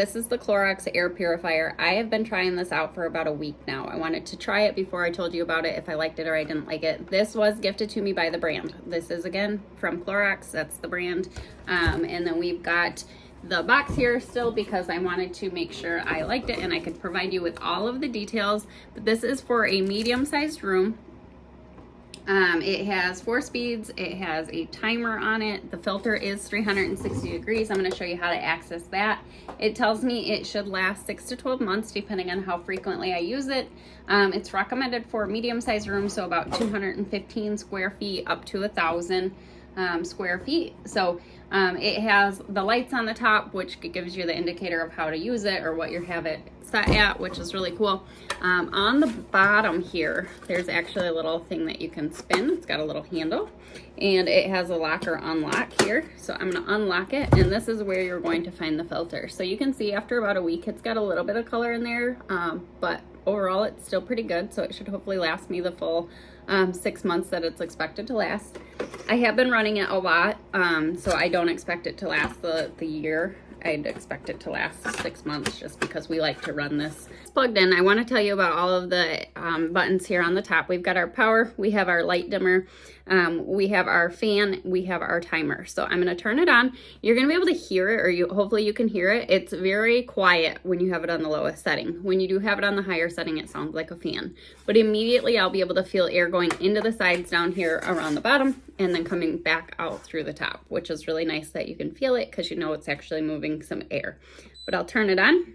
This is the Clorox air purifier. I have been trying this out for about a week now. I wanted to try it before I told you about it, if I liked it or I didn't like it. This was gifted to me by the brand. This is, again, from Clorox. That's the brand. And then we've got the box here still because I wanted to make sure I liked it and I could provide you with all of the details. But this is for a medium-sized room. It has 4 speeds. It has a timer on it. The filter is 360 degrees. I'm going to show you how to access that. It tells me it should last 6 to 12 months depending on how frequently I use it. It's recommended for medium-sized rooms, so about 215 square feet up to 1,000 square feet. So it has the lights on the top, which gives you the indicator of how to use it or what you have it set at, which is really cool. On the bottom here, there's actually a little thing that you can spin. It's got a little handle and it has a lock or unlock here. So I'm going to unlock it, and this is where you're going to find the filter. So you can see after about a week, it's got a little bit of color in there, but overall it's still pretty good. So it should hopefully last me the full 6 months that it's expected to last. I have been running it a lot, so I don't expect it to last the year. I'd expect it to last 6 months just because we like to run this. It's plugged in. I want to tell you about all of the buttons here on the top. We've got our power, we have our light dimmer, we have our fan, we have our timer. So I'm going to turn it on. You're going to be able to hear it, or hopefully you can hear it. It's very quiet when you have it on the lowest setting. When you do have it on the higher setting, it sounds like a fan. But immediately I'll be able to feel air going into the sides down here around the bottom and then coming back out through the top, which is really nice that you can feel it because you know it's actually moving some air. But I'll turn it on.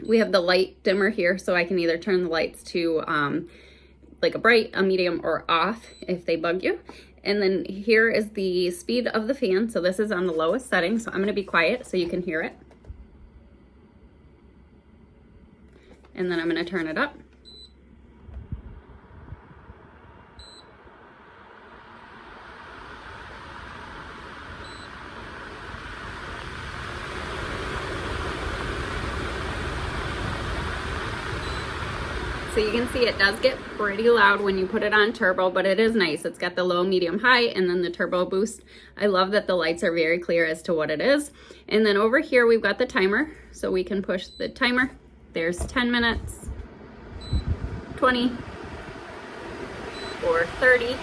We have the light dimmer here, so I can either turn the lights to like a bright, a medium, or off if they bug you. And then here is the speed of the fan. So this is on the lowest setting, so I'm going to be quiet so you can hear it. And then I'm going to turn it up. So you can see it does get pretty loud when you put it on turbo, but it is nice. It's got the low, medium, high, and then the turbo boost. I love that the lights are very clear as to what it is. And then over here, we've got the timer. So we can push the timer. There's 10 minutes, 20, or 30.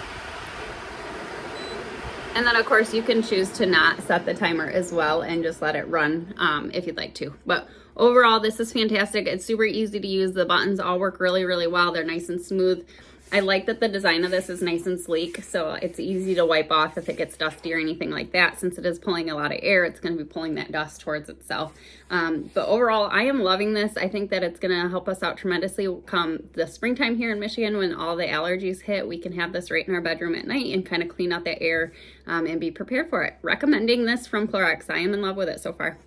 And then of course you can choose to not set the timer as well and just let it run if you'd like to. But overall, this is fantastic. It's super easy to use. The buttons all work really, really well. They're nice and smooth. I like that the design of this is nice and sleek, so it's easy to wipe off if it gets dusty or anything like that. Since it is pulling a lot of air, it's going to be pulling that dust towards itself. But overall, I am loving this. I think that it's going to help us out tremendously come the springtime here in Michigan when all the allergies hit. We can have this right in our bedroom at night and kind of clean out that air and be prepared for it. Recommending this from Clorox. I am in love with it so far.